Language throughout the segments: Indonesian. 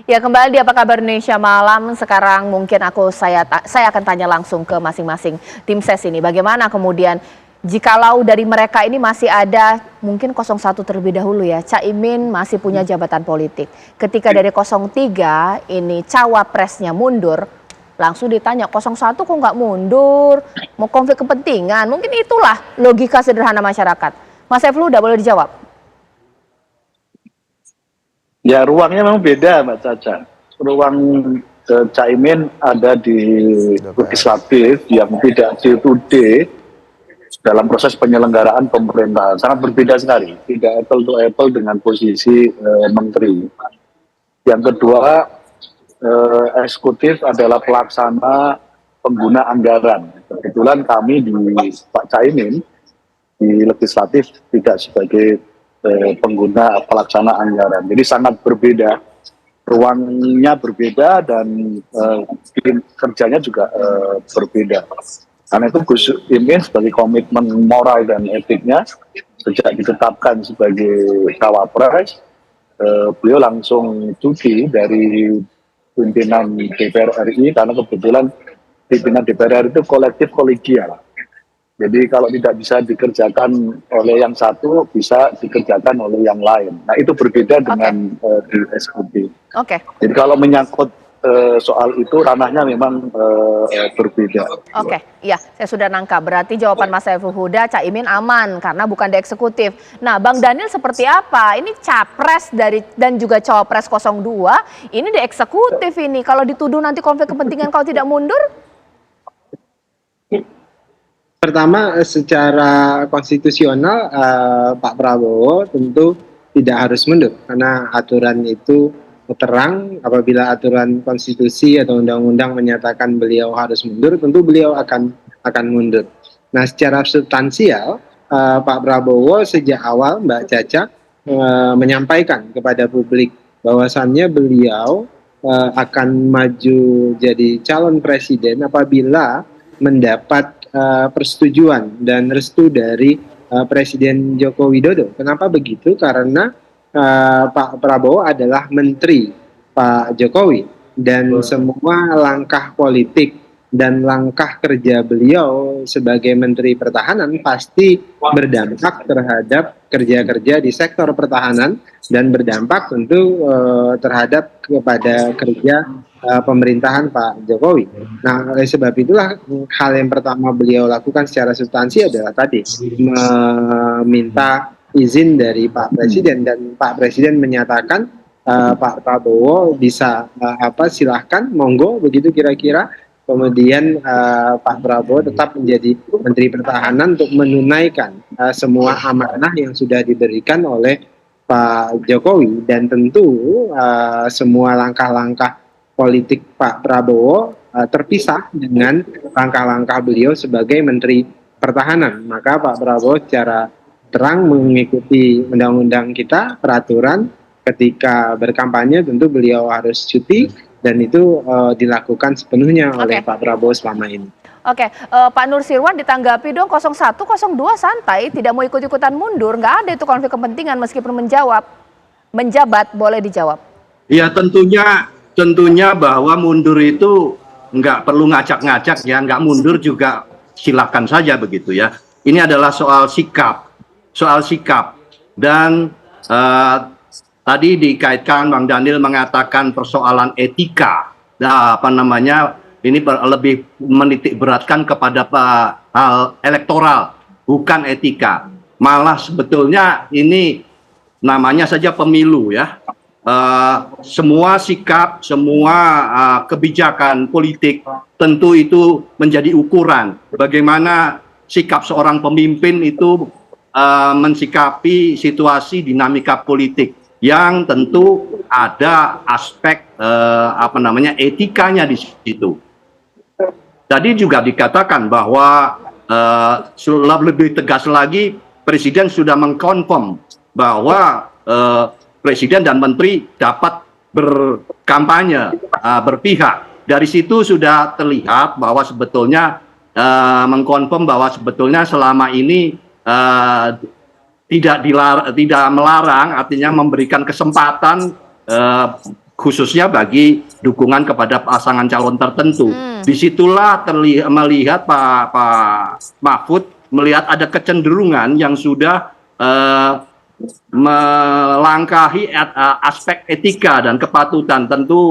Ya, kembali di Apa Kabar Indonesia Malam. Sekarang mungkin saya akan tanya langsung ke masing-masing tim ses ini. Bagaimana kemudian jikalau dari mereka ini masih ada mungkin 01 terlebih dahulu ya. Caimin masih punya jabatan politik. Ketika dari 03 ini cawapresnya mundur, langsung ditanya 01 kok nggak mundur? Mau konflik kepentingan? Mungkin itulah logika sederhana masyarakat. Mas Saiful udah boleh dijawab? Ya, ruangnya memang beda, Mbak Caca. Ruang Caimin ada di legislatif yang tidak day-to-day dalam proses penyelenggaraan pemerintahan. Sangat berbeda sekali. Tidak apple to apple dengan posisi menteri. Yang kedua, eksekutif adalah pelaksana pengguna anggaran. Kebetulan kami di Pak Caimin di legislatif tidak sebagai pengguna pelaksana anggaran. Jadi sangat berbeda, ruangnya berbeda dan kerjanya juga berbeda. Karena itu Gus Imin sebagai komitmen moral dan etiknya sejak ditetapkan sebagai cawapres, beliau langsung cuti dari pimpinan DPR RI karena kebetulan pimpinan DPR RI itu kolektif kolegial. Jadi kalau tidak bisa dikerjakan oleh yang satu, bisa dikerjakan oleh yang lain. Nah, itu berbeda dengan di SKB. Jadi kalau menyangkut soal itu, ranahnya memang berbeda. Iya, saya sudah nangkap. Berarti jawaban Mas Saiful Huda, Caimin aman karena bukan di eksekutif. Nah, Bang Daniel seperti apa? Ini capres dan juga cawapres 02, ini di eksekutif ini. Kalau dituduh nanti konflik kepentingan kalau tidak mundur? Pertama, secara konstitusional Pak Prabowo tentu tidak harus mundur karena aturan itu terang. Apabila aturan konstitusi atau undang-undang menyatakan beliau harus mundur, tentu beliau akan mundur. Nah, secara substansial Pak Prabowo sejak awal, Mbak Caca, menyampaikan kepada publik bahwasannya beliau akan maju jadi calon presiden apabila mendapat persetujuan dan restu dari Presiden Joko Widodo. Kenapa begitu? Karena Pak Prabowo adalah menteri Pak Jokowi dan semua langkah politik dan langkah kerja beliau sebagai Menteri Pertahanan pasti berdampak terhadap kerja-kerja di sektor pertahanan dan berdampak tentu terhadap kepada kerja pemerintahan Pak Jokowi. Nah, oleh sebab itulah hal yang pertama beliau lakukan secara substansi adalah tadi meminta izin dari Pak Presiden dan Pak Presiden menyatakan Pak Prabowo bisa silahkan monggo begitu kira-kira. Kemudian Pak Prabowo tetap menjadi Menteri Pertahanan untuk menunaikan semua amanah yang sudah diberikan oleh Pak Jokowi dan tentu semua langkah-langkah politik Pak Prabowo terpisah dengan langkah-langkah beliau sebagai Menteri Pertahanan. Maka Pak Prabowo secara terang mengikuti undang-undang kita, peraturan ketika berkampanye tentu beliau harus cuti dan itu dilakukan sepenuhnya oleh Pak Prabowo selama ini. Pak Nursirwan ditanggapi dong 01, 02 santai, tidak mau ikut-ikutan mundur, nggak ada itu konflik kepentingan meskipun menjabat, boleh dijawab. Ya tentunya bahwa mundur itu nggak perlu ngacak-ngacak ya, nggak mundur juga silakan saja begitu ya. Ini adalah soal sikap dan tadi dikaitkan Bang Daniel mengatakan persoalan etika, ini lebih menitik beratkan kepada hal elektoral, bukan etika. Malah sebetulnya ini namanya saja pemilu ya. Semua sikap, semua kebijakan politik tentu itu menjadi ukuran bagaimana sikap seorang pemimpin itu mensikapi situasi dinamika politik yang tentu ada aspek etikanya di situ. Tadi juga dikatakan bahwa lebih tegas lagi Presiden sudah mengkonfirm bahwa Presiden dan Menteri dapat berkampanye, berpihak. Dari situ sudah terlihat bahwa sebetulnya mengkonfirm bahwa sebetulnya selama ini tidak melarang, artinya memberikan kesempatan khususnya bagi dukungan kepada pasangan calon tertentu. Disitulah melihat Pak Mahfud melihat ada kecenderungan yang sudah melangkahi aspek etika dan kepatutan. Tentu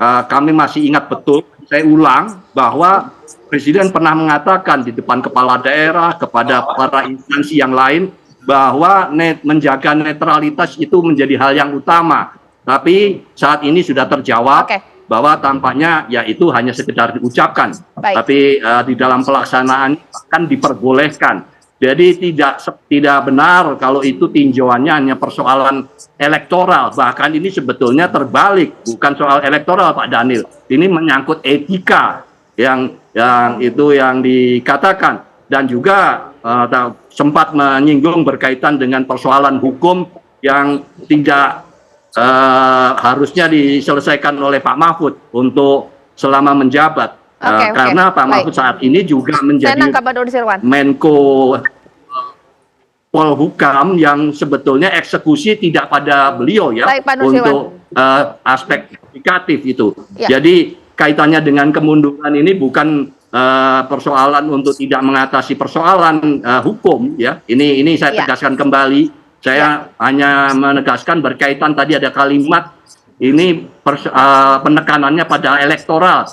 kami masih ingat betul, saya ulang, bahwa Presiden pernah mengatakan di depan kepala daerah, kepada para instansi yang lain, bahwa menjaga netralitas itu menjadi hal yang utama. Tapi saat ini sudah terjawab bahwa tampaknya ya itu hanya sekedar diucapkan. Tapi di dalam pelaksanaan akan diperbolehkan. Jadi tidak benar kalau itu tinjauannya hanya persoalan elektoral. Bahkan ini sebetulnya terbalik, bukan soal elektoral Pak Daniel. Ini menyangkut etika yang dikatakan, dan juga sempat menyinggung berkaitan dengan persoalan hukum yang tidak harusnya diselesaikan oleh Pak Mahfud untuk selama menjabat. Karena Pak Mahfud saat ini juga menjadi Menko Polhukam yang sebetulnya eksekusi tidak pada beliau ya, untuk aspek indikatif itu. Jadi kaitannya dengan kemunduran ini bukan persoalan untuk tidak mengatasi persoalan hukum ya. Ini saya tegaskan kembali. Saya hanya menegaskan berkaitan tadi ada kalimat ini penekanannya pada elektoral,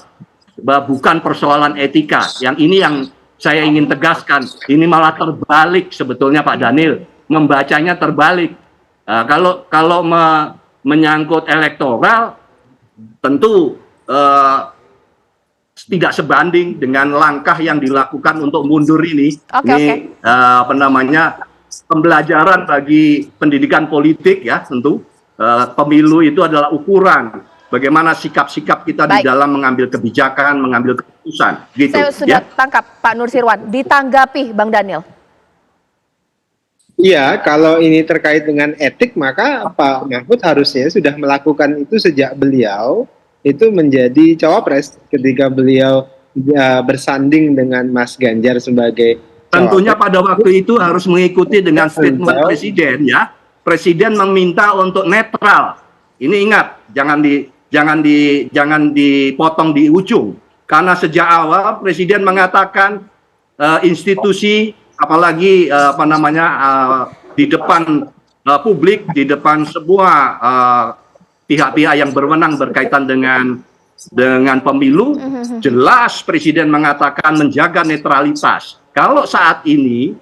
bukan persoalan etika. Yang ini yang saya ingin tegaskan. Ini malah terbalik sebetulnya Pak Daniel, membacanya terbalik. Kalau menyangkut elektoral, tentu tidak sebanding dengan langkah yang dilakukan untuk mundur ini. Pembelajaran bagi pendidikan politik ya, tentu pemilu itu adalah ukuran bagaimana sikap-sikap kita di dalam mengambil kebijakan, mengambil keputusan. Gitu, saya sudah tangkap Pak Nusirwan. Ditanggapi Bang Daniel. Iya, kalau ini terkait dengan etik, maka Pak Mahfud harusnya sudah melakukan itu sejak beliau itu menjadi cawapres, ketika beliau bersanding dengan Mas Ganjar sebagai tentunya pada waktu itu harus mengikuti dengan statement Presiden ya. Presiden meminta untuk netral. Ini ingat, jangan dipotong di ujung. Karena sejak awal Presiden mengatakan institusi, apalagi di depan publik, di depan sebuah pihak-pihak yang berwenang berkaitan dengan pemilu, jelas Presiden mengatakan menjaga netralitas. Kalau saat ini,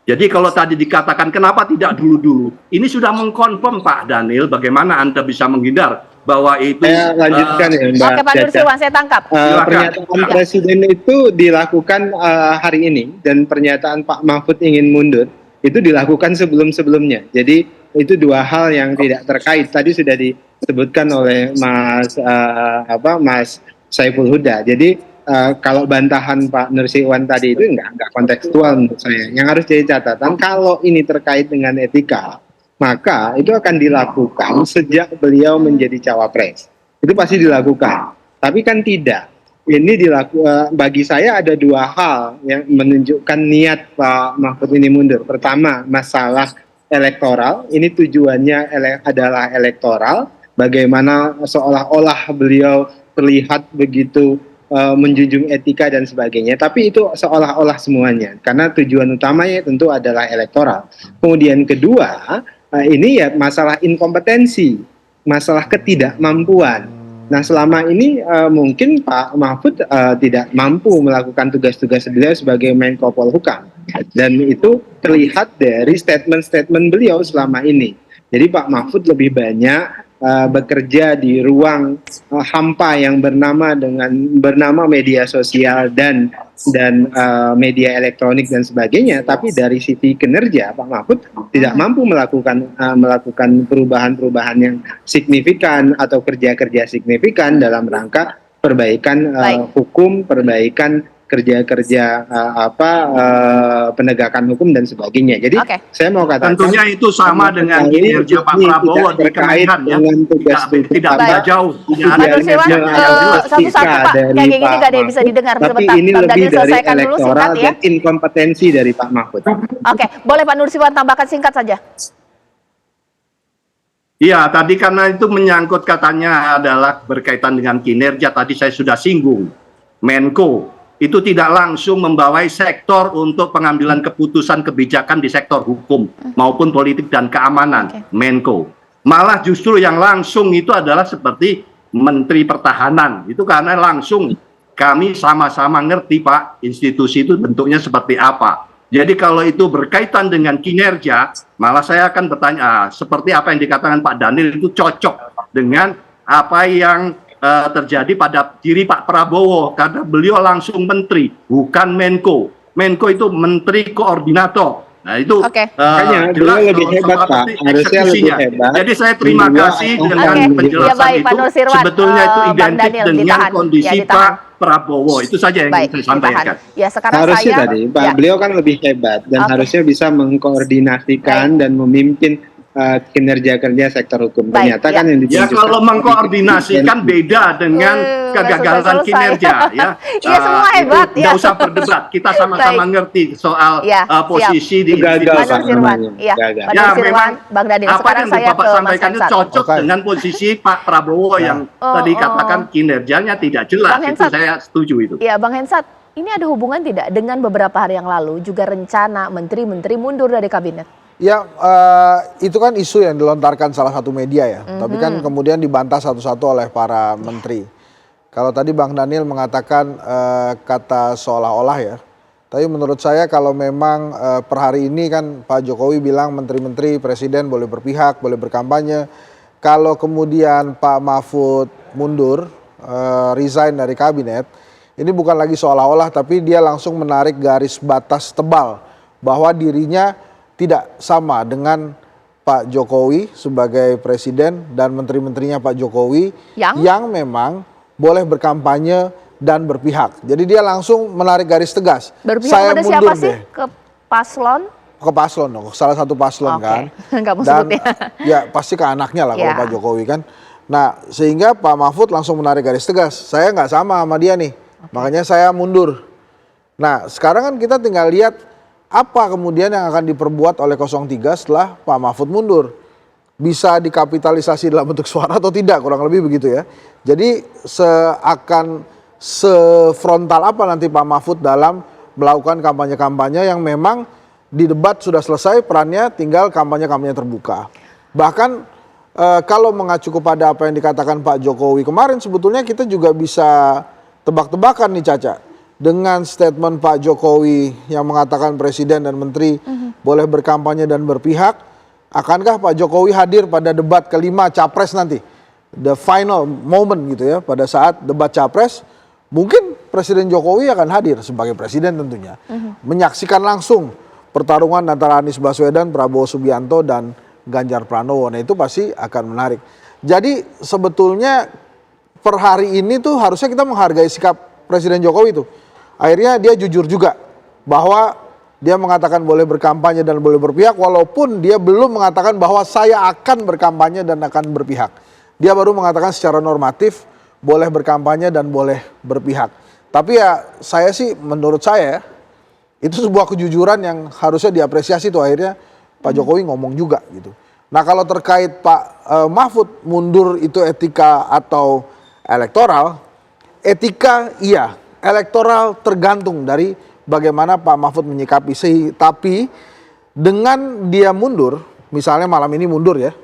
jadi kalau tadi dikatakan kenapa tidak dulu-dulu, ini sudah mengkonfirm Pak Daniel, bagaimana Anda bisa menghindar bahwa itu. Saya lanjutkan ya Mbak. Oke Pak Nusirwan, saya tangkap. Pernyataan Presiden itu dilakukan hari ini, dan pernyataan Pak Mahfud ingin mundur itu dilakukan sebelum-sebelumnya. Jadi itu dua hal yang tidak terkait. Tadi sudah disebutkan oleh Mas Saiful Huda. Jadi kalau bantahan Pak Nusirwan tadi itu enggak kontekstual menurut saya. Yang harus jadi catatan, kalau ini terkait dengan etika, maka itu akan dilakukan sejak beliau menjadi cawapres. Itu pasti dilakukan. Tapi kan tidak. Ini bagi saya ada dua hal yang menunjukkan niat Pak Mahfud ini mundur. Pertama, masalah elektoral. Ini tujuannya adalah elektoral. Bagaimana seolah-olah beliau terlihat begitu menjunjung etika dan sebagainya, tapi itu seolah-olah semuanya, karena tujuan utamanya tentu adalah elektoral. Kemudian kedua, ini ya masalah inkompetensi, masalah ketidakmampuan. Nah selama ini mungkin Pak Mahfud tidak mampu melakukan tugas-tugas beliau sebagai Menko Polhukam, dan itu terlihat dari statement-statement beliau selama ini. Jadi Pak Mahfud lebih banyak bekerja di ruang hampa yang bernama media sosial dan media elektronik dan sebagainya, tapi dari sisi kinerja Pak Mahfud tidak mampu melakukan perubahan-perubahan yang signifikan atau kerja-kerja signifikan dalam rangka perbaikan hukum, perbaikan kerja-kerja penegakan hukum dan sebagainya. Jadi saya mau katakan tentunya itu sama dengan kinerja Pak Prabowo di Kemenhan ya. Tidak beda jauh. Pak Nusirwan, satu-satu Pak, kayak gini nggak ada yang bisa didengar. Tapi ini lebih dari elektoral dan inkompetensi dari Pak Mahfud. Oke, boleh Pak Nusirwan tambahkan singkat saja. Iya, tadi karena itu menyangkut katanya adalah berkaitan dengan kinerja, tadi saya sudah singgung. Menko itu tidak langsung membawai sektor untuk pengambilan keputusan kebijakan di sektor hukum maupun politik dan keamanan, Menko. Malah justru yang langsung itu adalah seperti Menteri Pertahanan. Itu karena langsung kami sama-sama ngerti Pak, institusi itu bentuknya seperti apa. Jadi kalau itu berkaitan dengan kinerja, malah saya akan bertanya, seperti apa yang dikatakan Pak Daniel itu cocok dengan apa yang terjadi pada diri Pak Prabowo, karena beliau langsung menteri, bukan Menko. Menko itu menteri koordinator. Nah itu jelas lebih hebat Pak, harusnya lebih hebat. Jadi saya terima kasih dengan penjelasan itu. Sebetulnya itu identik dengan kondisi Pak Prabowo. Itu saja yang ingin saya sampaikan. Ya, sekarang harusnya saya, tadi Pak, beliau kan lebih hebat dan harusnya bisa mengkoordinasikan dan memimpin kinerja kerja sektor hukum. Ternyata kan yang ya kalau mengkoordinasikan beda dengan kegagalan kinerja ya. Iya, semua hebat ya. Tidak usah berdebat, kita sama-sama ngerti soal posisi di institusi. Ya, memang Bang Daniel, apa yang Bapak sampaikan itu cocok dengan posisi Pak Prabowo yang tadi katakan kinerjanya tidak jelas. Itu saya setuju itu. Iya, Bang Hensat, ini ada hubungan tidak dengan beberapa hari yang lalu juga rencana menteri-menteri mundur dari kabinet? Ya, itu kan isu yang dilontarkan salah satu media ya. Tapi kan kemudian dibantah satu-satu oleh para menteri. Kalau tadi Bang Daniel mengatakan kata seolah-olah ya. Tapi menurut saya kalau memang per hari ini kan Pak Jokowi bilang menteri-menteri presiden boleh berpihak, boleh berkampanye. Kalau kemudian Pak Mahfud mundur, resign dari kabinet, ini bukan lagi seolah-olah tapi dia langsung menarik garis batas tebal bahwa dirinya tidak sama dengan Pak Jokowi sebagai presiden dan menteri-menterinya Pak Jokowi yang memang boleh berkampanye dan berpihak. Jadi dia langsung menarik garis tegas. Berpihak saya pada mundur siapa deh. sih? Ke paslon? Ke paslon dong, salah satu paslon kan. Nggak mau dan sebut ya pasti ke anaknya lah kalau Pak Jokowi kan. Nah sehingga Pak Mahfud langsung menarik garis tegas. Saya nggak sama dia nih, makanya saya mundur. Nah sekarang kan kita tinggal lihat apa kemudian yang akan diperbuat oleh 03 setelah Pak Mahfud mundur. Bisa dikapitalisasi dalam bentuk suara atau tidak, kurang lebih begitu ya. Jadi sefrontal apa nanti Pak Mahfud dalam melakukan kampanye-kampanye yang memang di debat sudah selesai, perannya tinggal kampanye-kampanye terbuka. Bahkan kalau mengacu kepada apa yang dikatakan Pak Jokowi kemarin, sebetulnya kita juga bisa tebak-tebakan nih Caca. Dengan statement Pak Jokowi yang mengatakan presiden dan menteri boleh berkampanye dan berpihak, akankah Pak Jokowi hadir pada debat kelima capres nanti? The final moment gitu ya, pada saat debat capres, mungkin Presiden Jokowi akan hadir sebagai presiden tentunya. Menyaksikan langsung pertarungan antara Anies Baswedan, Prabowo Subianto, dan Ganjar Pranowo. Nah itu pasti akan menarik. Jadi sebetulnya per hari ini tuh harusnya kita menghargai sikap Presiden Jokowi tuh. Akhirnya dia jujur juga bahwa dia mengatakan boleh berkampanye dan boleh berpihak, walaupun dia belum mengatakan bahwa saya akan berkampanye dan akan berpihak. Dia baru mengatakan secara normatif boleh berkampanye dan boleh berpihak. Tapi ya saya sih, menurut saya itu sebuah kejujuran yang harusnya diapresiasi tuh, akhirnya Pak Jokowi ngomong juga gitu. Nah kalau terkait Pak Mahfud mundur itu etika atau elektoral, etika iya. Elektoral tergantung dari bagaimana Pak Mahfud menyikapi. Tapi dengan dia mundur, misalnya malam ini mundur ya,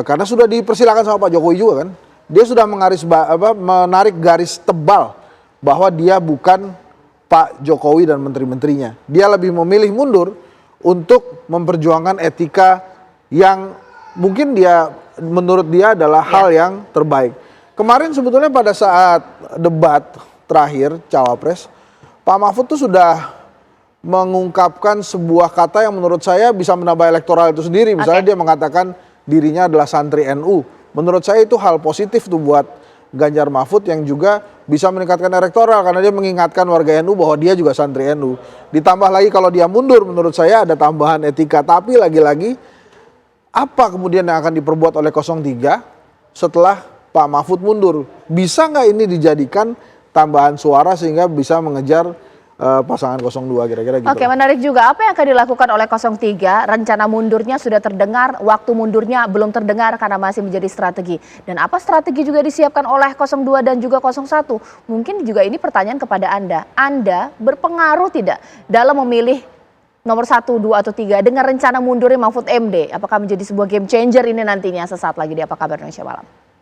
karena sudah dipersilakan sama Pak Jokowi juga kan, dia sudah menarik garis tebal bahwa dia bukan Pak Jokowi dan menteri-menterinya. Dia lebih memilih mundur untuk memperjuangkan etika yang mungkin dia menurut dia adalah hal yang terbaik. Kemarin sebetulnya pada saat debat terakhir Cawapres, Pak Mahfud tuh sudah mengungkapkan sebuah kata yang menurut saya bisa menambah elektoral itu sendiri. Misalnya dia mengatakan dirinya adalah santri NU. Menurut saya itu hal positif tuh buat Ganjar Mahfud yang juga bisa meningkatkan elektoral karena dia mengingatkan warga NU bahwa dia juga santri NU. Ditambah lagi kalau dia mundur, menurut saya ada tambahan etika. Tapi lagi-lagi apa kemudian yang akan diperbuat oleh 03 setelah Pak Mahfud mundur? Bisa nggak ini dijadikan tambahan suara sehingga bisa mengejar pasangan 02 kira-kira gitu. Oke, menarik juga. Apa yang akan dilakukan oleh 03? Rencana mundurnya sudah terdengar, waktu mundurnya belum terdengar karena masih menjadi strategi. Dan apa strategi juga disiapkan oleh 02 dan juga 01? Mungkin juga ini pertanyaan kepada Anda. Anda berpengaruh tidak dalam memilih nomor 1, 2, atau 3 dengan rencana mundurnya Mahfud MD? Apakah menjadi sebuah game changer ini nantinya sesaat lagi di Apa Kabar Indonesia Malam?